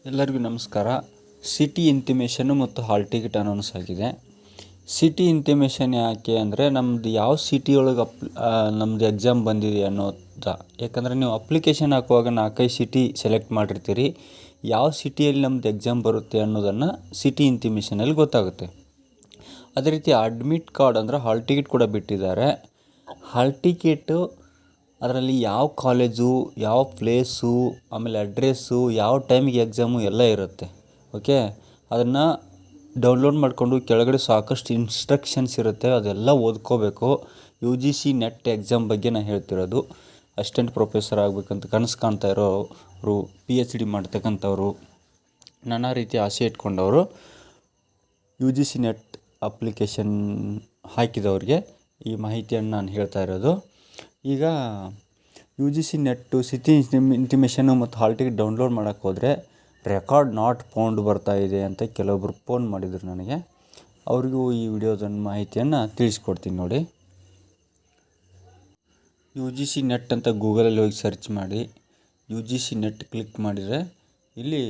ಎಲ್ಲರಿಗೂ ನಮಸ್ಕಾರ. ಸಿಟಿ ಇಂಟಿಮೇಷನ್ನು ಮತ್ತು ಹಾಲ್ ಟಿಕೆಟ್ ಅನೌನ್ಸ್ ಆಗಿದೆ. ಸಿಟಿ ಇಂಟಿಮೇಷನ್ ಯಾಕೆ ಅಂದರೆ ನಮ್ಮದು ಯಾವ ಸಿಟಿ ಒಳಗೆ ನಮ್ಮದು ಎಕ್ಸಾಮ್ ಬಂದಿದೆ ಅನ್ನೋದ. ಯಾಕಂದರೆ ನೀವು ಅಪ್ಲಿಕೇಶನ್ ಹಾಕುವಾಗ 4-5 ಸಿಟಿ ಸೆಲೆಕ್ಟ್ ಮಾಡಿರ್ತೀರಿ. ಯಾವ ಸಿಟಿಯಲ್ಲಿ ನಮ್ಮದು ಎಕ್ಸಾಮ್ ಬರುತ್ತೆ ಅನ್ನೋದನ್ನು ಸಿಟಿ ಇಂಟಿಮೇಷನಲ್ಲಿ ಗೊತ್ತಾಗುತ್ತೆ. ಅದೇ ರೀತಿ ಅಡ್ಮಿಟ್ ಕಾರ್ಡ್ ಅಂದರೆ ಹಾಲ್ ಟಿಕೆಟ್ ಕೂಡ ಬಿಟ್ಟಿದ್ದಾರೆ. ಹಾಲ್ ಟಿಕೆಟು ಅದರಲ್ಲಿ ಯಾವ ಕಾಲೇಜು, ಯಾವ ಪ್ಲೇಸು, ಆಮೇಲೆ ಅಡ್ರೆಸ್ಸು, ಯಾವ ಟೈಮಿಗೆ ಎಕ್ಸಾಮು ಎಲ್ಲ ಇರುತ್ತೆ. ಓಕೆ, ಅದನ್ನು ಡೌನ್ಲೋಡ್ ಮಾಡಿಕೊಂಡು ಕೆಳಗಡೆ ಸಾಕಷ್ಟು ಇನ್ಸ್ಟ್ರಕ್ಷನ್ಸ್ ಇರುತ್ತೆ, ಅದೆಲ್ಲ ಓದ್ಕೋಬೇಕು. UGC ನೆಟ್ ಎಕ್ಸಾಮ್ ಬಗ್ಗೆ ನಾನು ಹೇಳ್ತಿರೋದು. ಅಸಿಸ್ಟೆಂಟ್ ಪ್ರೊಫೆಸರ್ ಆಗಬೇಕಂತ ಕನಸು ಕಾಣ್ತಾ ಇರೋರು, PhD ಮಾಡ್ತಕ್ಕಂಥವ್ರು, ನಾನಾ ರೀತಿ ಆಸೆ ಇಟ್ಕೊಂಡವರು UGC ನೆಟ್ ಅಪ್ಲಿಕೇಶನ್ ಹಾಕಿದವ್ರಿಗೆ ಈ ಮಾಹಿತಿಯನ್ನು ನಾನು ಹೇಳ್ತಾ ಇರೋದು. ಈಗ UGC ನೆಟ್ಟು ಸಿಟಿ ಇಂಟಿಮೇಷನ್ನು ಮತ್ತು ಹಾಲ್ ಟಿಕೆಟ್ ಡೌನ್ಲೋಡ್ ಮಾಡೋಕ್ಕೆ ಹೋದರೆ ರೆಕಾರ್ಡ್ ನಾಟ್ ಫೌಂಡ್ ಬರ್ತಾ ಇದೆ ಅಂತ ಕೆಲವೊಬ್ಬರು ಫೋನ್ ಮಾಡಿದರು ನನಗೆ. ಅವ್ರಿಗೂ ಈ ವಿಡಿಯೋದ ಮಾಹಿತಿಯನ್ನು ತಿಳಿಸ್ಕೊಡ್ತೀನಿ ನೋಡಿ. UGC ನೆಟ್ ಅಂತ ಗೂಗಲಲ್ಲಿ ಹೋಗಿ ಸರ್ಚ್ ಮಾಡಿ UGC ನೆಟ್ ಕ್ಲಿಕ್ ಮಾಡಿದರೆ ಇಲ್ಲಿ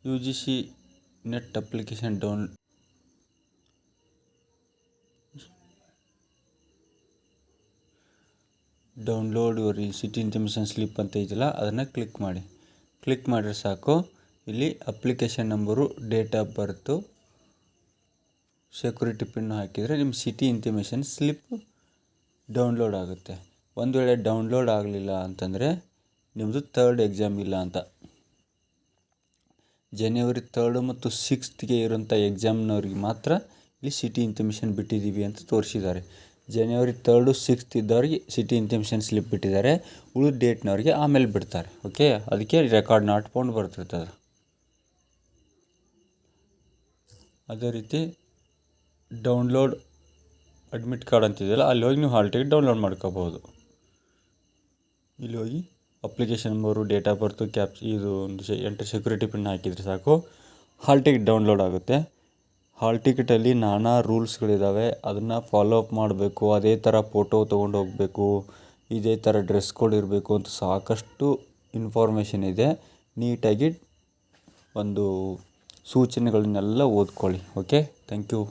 UGC net application download your city intimation slip ಅಂತ ಇದೆಯಲ್ಲ, ಅದನ್ನು ಕ್ಲಿಕ್ ಮಾಡಿ. ಕ್ಲಿಕ್ ಮಾಡಿದ್ರೆ ಸಾಕು, ಇಲ್ಲಿ application number, date of birth, security pin ಹಾಕಿದರೆ ನಿಮ್ಮ ಸಿಟಿ ಇಂಟಿಮೇಷನ್ ಸ್ಲಿಪ್ ಡೌನ್ಲೋಡ್ ಆಗುತ್ತೆ. ಒಂದು ವೇಳೆ ಡೌನ್ಲೋಡ್ ಆಗಲಿಲ್ಲ ಅಂತಂದರೆ ನಿಮ್ಮದು 3rd ಎಕ್ಸಾಮ್ ಇಲ್ಲ ಅಂತ. January 3rd ಮತ್ತು 6th ಇರೋಂಥ ಎಕ್ಸಾಮ್ನವ್ರಿಗೆ ಮಾತ್ರ ಇಲ್ಲಿ ಸಿಟಿ ಇಂಟಿಮೇಷನ್ ಬಿಟ್ಟಿದ್ದೀವಿ ಅಂತ ತೋರಿಸಿದ್ದಾರೆ. January 3rd 6th ಇದ್ದವ್ರಿಗೆ ಸಿಟಿ ಇಂಟಿಮೇಷನ್ ಸ್ಲಿಪ್ ಬಿಟ್ಟಿದ್ದಾರೆ. ಉಳಿದ ಡೇಟ್ನವ್ರಿಗೆ ಆಮೇಲೆ ಬಿಡ್ತಾರೆ. ಓಕೆ, ಅದಕ್ಕೆ ರೆಕಾರ್ಡ್ ನಾಟ್ ಫೌಂಡ್ ಬರ್ತಿರ್ತದೆ. ಅದೇ ರೀತಿ ಡೌನ್ಲೋಡ್ ಅಡ್ಮಿಟ್ ಕಾರ್ಡ್ ಅಂತಿದೆಯಲ್ಲ, ಅಲ್ಲಿ ಹೋಗಿ ನೀವು ಹಾಲ್ ಟಿಕೆಟ್ ಡೌನ್ಲೋಡ್ ಮಾಡ್ಕೋಬೋದು. ಇಲ್ಲಿ ಹೋಗಿ application number, date of birth, ಇದು ಎಂಟರ್ ಸೆಕ್ಯೂರಿಟಿ ಪಿನ್ ಹಾಕಿದರೆ ಸಾಕು, ಹಾಲ್ ಟಿಕೆಟ್ ಡೌನ್ಲೋಡ್ ಆಗುತ್ತೆ. ಹಾಲ್ ಟಿಕೆಟಲ್ಲಿ ನಾನಾ ರೂಲ್ಸ್ಗಳಿದ್ದಾವೆ, ಅದನ್ನು ಫಾಲೋ ಅಪ್ ಮಾಡಬೇಕು. ಅದೇ ಥರ ಫೋಟೋ ತೊಗೊಂಡು ಹೋಗಬೇಕು, ಇದೇ ಥರ ಡ್ರೆಸ್ ಕೋಡ್ ಇರಬೇಕು ಅಂತ ಸಾಕಷ್ಟು ಇನ್ಫಾರ್ಮೇಷನ್ ಇದೆ. ನೀಟಾಗಿ ಒಂದು ಸೂಚನೆಗಳನ್ನೆಲ್ಲ ಓದ್ಕೊಳ್ಳಿ. Okay, thank you.